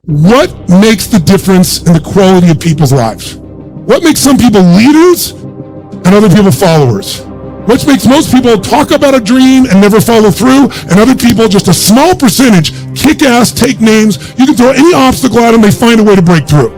What makes the difference in the quality of people's lives? What makes some people leaders and other people followers? What makes most people talk about a dream and never follow through, and other people, just a small percentage, kick ass, take names. You can throw any obstacle at them, they find a way to break through.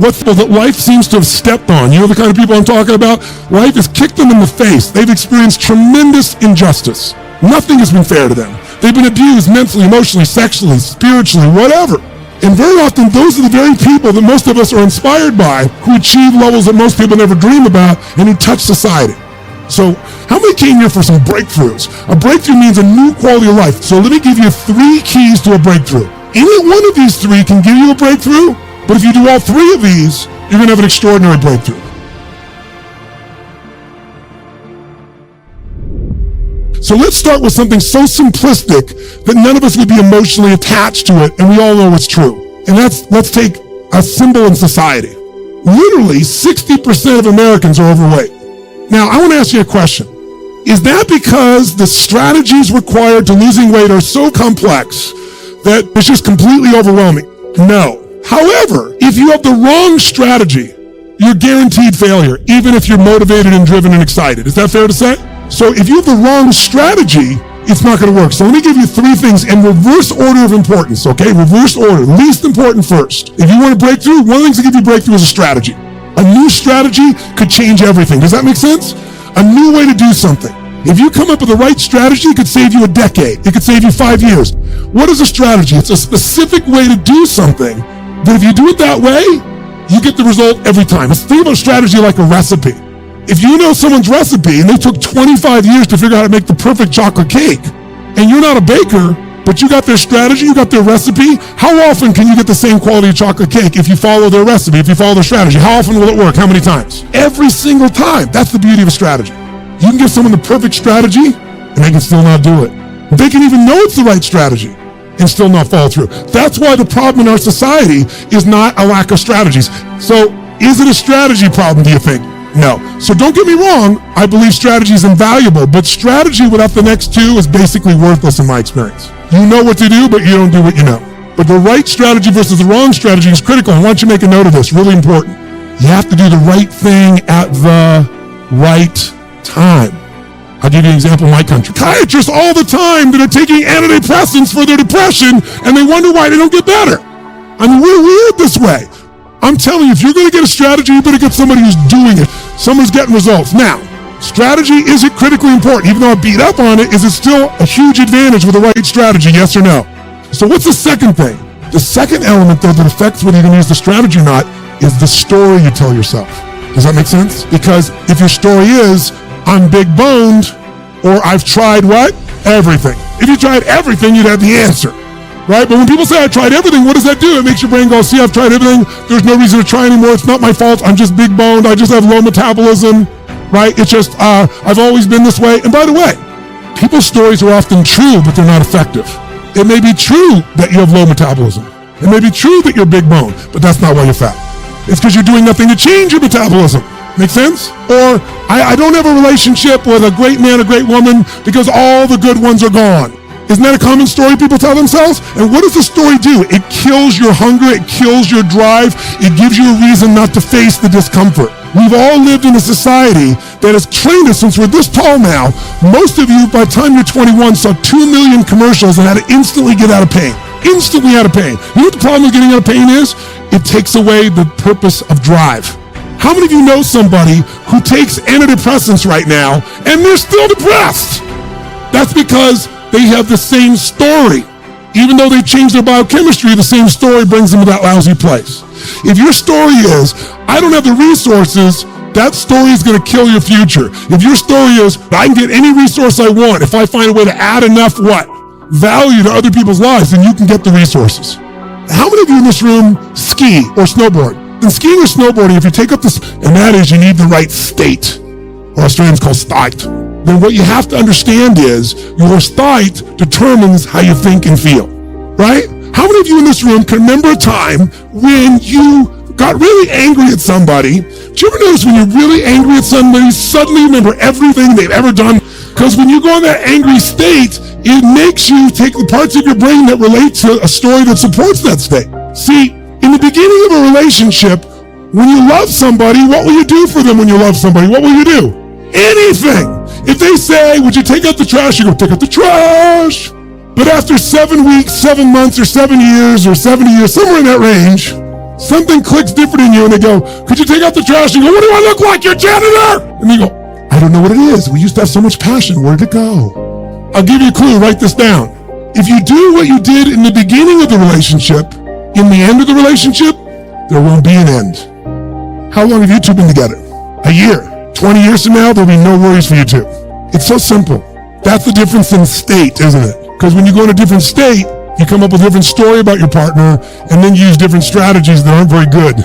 What's that life seems to have stepped on? You know the kind of people I'm talking about? Life has kicked them in the face. They've experienced tremendous injustice. Nothing has been fair to them. They've been abused mentally, emotionally, sexually, spiritually, whatever. And very often, those are the very people that most of us are inspired by, who achieve levels that most people never dream about and who touch society. So how many came here for some breakthroughs? A breakthrough means a new quality of life. So let me give you 3 keys to a breakthrough. Any one of these 3 can give you a breakthrough, but if you do all 3 of these, you're going to have an extraordinary breakthrough. So let's start with something so simplistic that none of us would be emotionally attached to it, and we all know it's true. And let's take a symbol in society. Literally 60% of Americans are overweight. Now, I want to ask you a question. Is that because the strategies required to losing weight are so complex that it's just completely overwhelming? No. However, if you have the wrong strategy, you're guaranteed failure, even if you're motivated and driven and excited. Is that fair to say? So if you have the wrong strategy, it's not going to work. So let me give you 3 things in reverse order of importance, okay? Reverse order, least important first. If you want a breakthrough, one of the things that gives you breakthrough is a strategy. A new strategy could change everything. Does that make sense? A new way to do something. If you come up with the right strategy, it could save you a decade. It could save you 5 years. What is a strategy? It's a specific way to do something that if you do it that way, you get the result every time. Think about strategy like a recipe. If you know someone's recipe and they took 25 years to figure out how to make the perfect chocolate cake, and you're not a baker, but you got their strategy, you got their recipe, how often can you get the same quality of chocolate cake if you follow their recipe, if you follow their strategy? How often will it work? How many times? Every single time. That's the beauty of a strategy. You can give someone the perfect strategy, and they can still not do it. They can even know it's the right strategy and still not follow through. That's why the problem in our society is not a lack of strategies. So is it a strategy problem, do you think? No. So don't get me wrong, I believe strategy is invaluable, but strategy without the next 2 is basically worthless in my experience. You know what to do, but you don't do what you know. But the right strategy versus the wrong strategy is critical. I want you to make a note of this, really important. You have to do the right thing at the right time. I'll give you an example in my country. Psychiatrists all the time that are taking antidepressants for their depression, and they wonder why they don't get better. I mean, we're weird this way. I'm telling you, if you're going to get a strategy, you better get somebody who's doing it. Someone's getting results. Now, strategy isn't critically important. Even though I beat up on it, is it still a huge advantage with the right strategy, yes or no? So what's the second thing? The second element, though, that affects whether you're going to use the strategy or not is the story you tell yourself. Does that make sense? Because if your story is, I'm big boned, or I've tried what? Everything. If you tried everything, you'd have the answer. Right? But when people say I tried everything, what does that do? It makes your brain go, see, I've tried everything. There's no reason to try anymore. It's not my fault. I'm just big boned. I just have low metabolism. Right? It's just, I've always been this way. And by the way, people's stories are often true, but they're not effective. It may be true that you have low metabolism. It may be true that you're big boned, but that's not why you're fat. It's because you're doing nothing to change your metabolism. Make sense? Or I don't have a relationship with a great man, a great woman, because all the good ones are gone. Isn't that a common story people tell themselves? And what does the story do? It kills your hunger, it kills your drive, it gives you a reason not to face the discomfort. We've all lived in a society that has trained us since we're this tall now. Most of you, by the time you're 21, saw 2 million commercials and had to instantly get out of pain. Instantly out of pain. You know what the problem with getting out of pain is? It takes away the purpose of drive. How many of you know somebody who takes antidepressants right now and they're still depressed? That's because they have the same story. Even though they've changed their biochemistry, the same story brings them to that lousy place. If your story is, I don't have the resources, that story is going to kill your future. If your story is, I can get any resource I want if I find a way to add enough what? Value to other people's lives, then you can get the resources. How many of you in this room ski or snowboard? In skiing or snowboarding, if you take up this, and that is you need the right state, or Australians call state, then what you have to understand is your state determines how you think and feel, right? How many of you in this room can remember a time when you got really angry at somebody? Do you ever notice when you're really angry at somebody, you suddenly remember everything they've ever done? Because when you go in that angry state, it makes you take the parts of your brain that relate to a story that supports that state. See, in the beginning of a relationship, when you love somebody, what will you do for them when you love somebody? What will you do? Anything. If they say, would you take out the trash? You go, take out the trash. But after 7 weeks, 7 months, or 7 years, or 70 years, somewhere in that range, something clicks different in you and they go, could you take out the trash? You go, what do I look like? You're a janitor. And you go, I don't know what it is. We used to have so much passion. Where'd it go? I'll give you a clue. Write this down. If you do what you did in the beginning of the relationship, in the end of the relationship, there won't be an end. How long have you two been together? A year. 20 years from now, there'll be no worries for you two. It's so simple. That's the difference in state, isn't it? Because when you go in a different state, you come up with a different story about your partner, and then you use different strategies that aren't very good.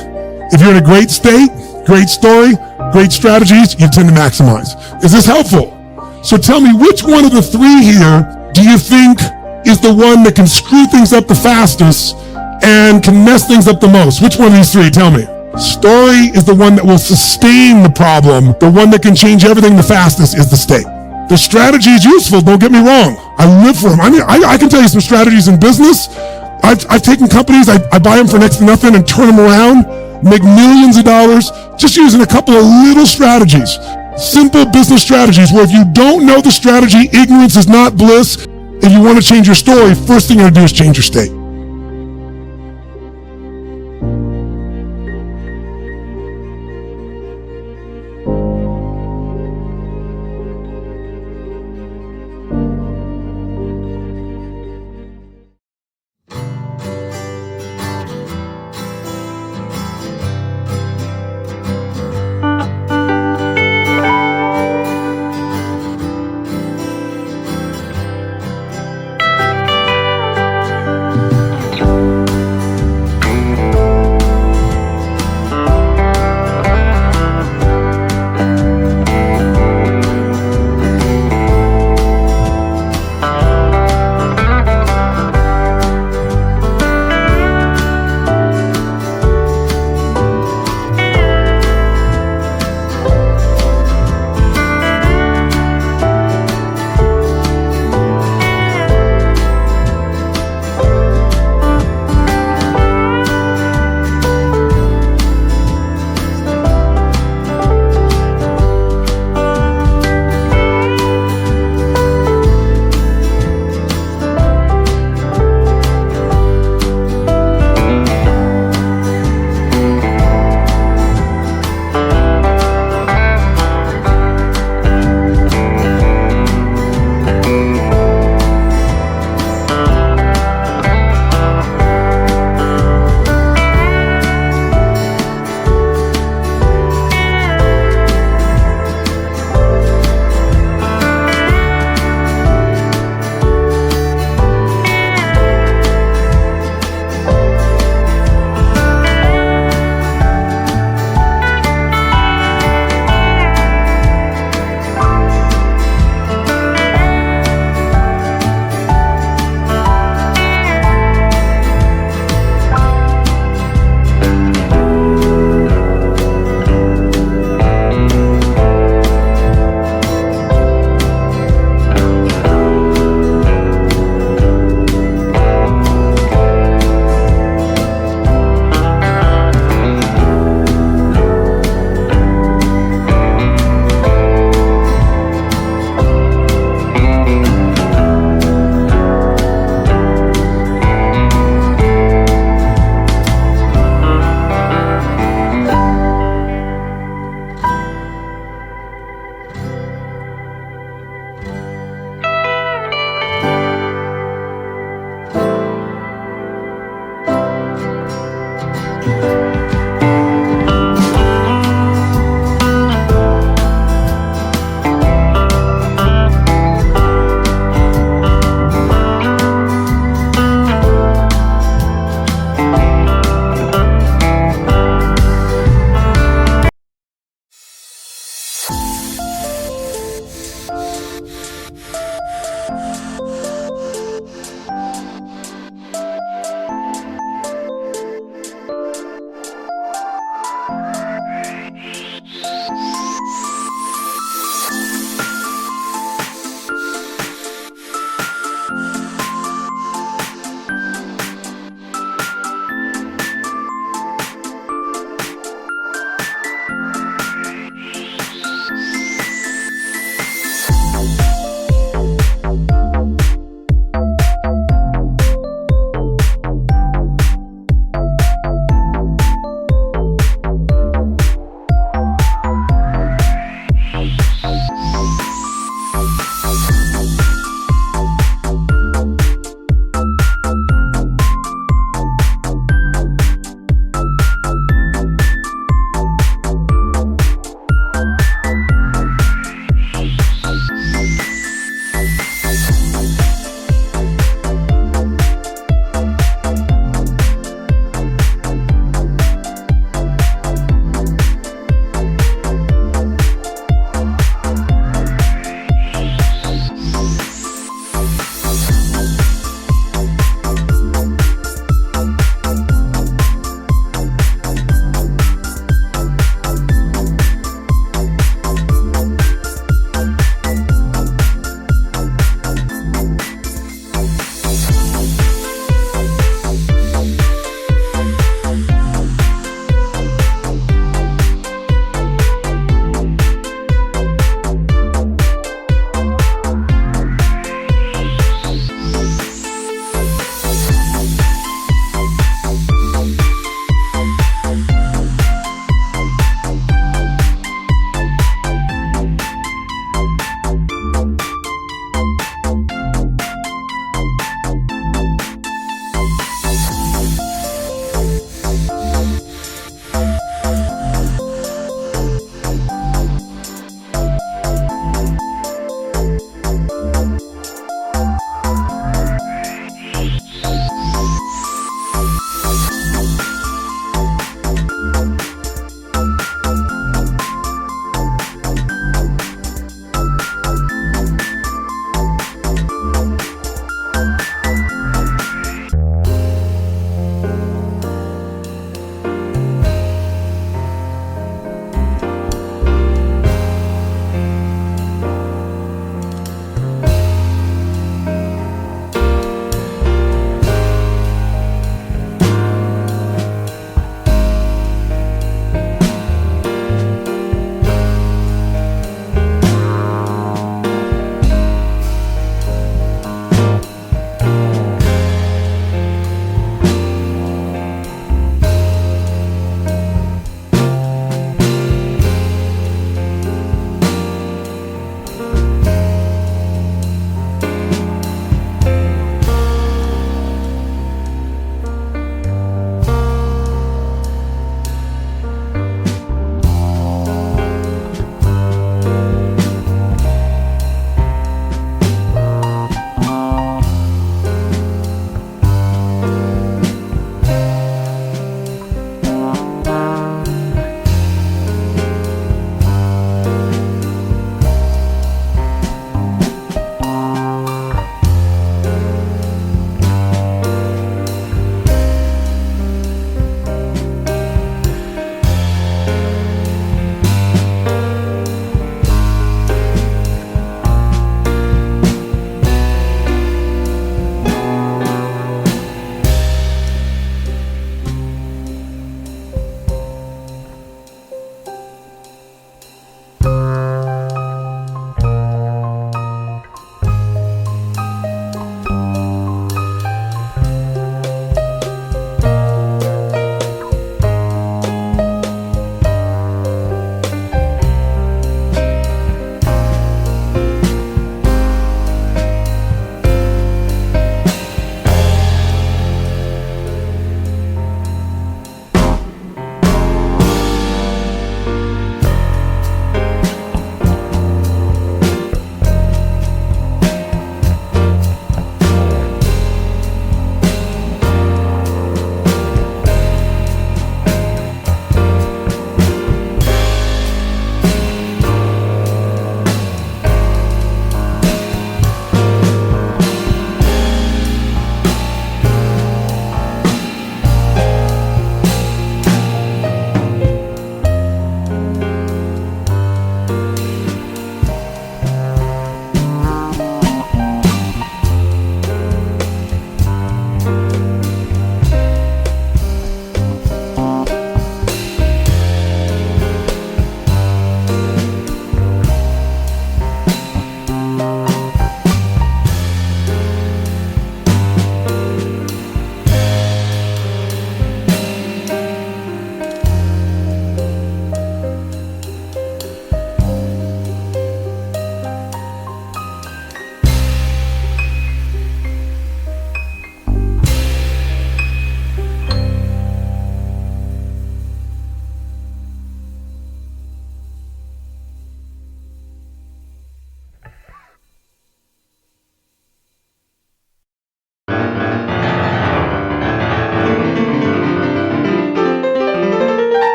If you're in a great state, great story, great strategies, you tend to maximize. Is this helpful? So tell me, which one of the three here do you think is the one that can screw things up the fastest and can mess things up the most? Which one of these three? Tell me. Story is the one that will sustain the problem. The one that can change everything the fastest is the state. The strategy is useful, don't get me wrong. I live for them. I mean, I can tell you some strategies in business. I've taken companies, I buy them for next to nothing and turn them around, make millions of dollars, just using a couple of little strategies. Simple business strategies where if you don't know the strategy, ignorance is not bliss. If you want to change your story, first thing you're going to do is change your state.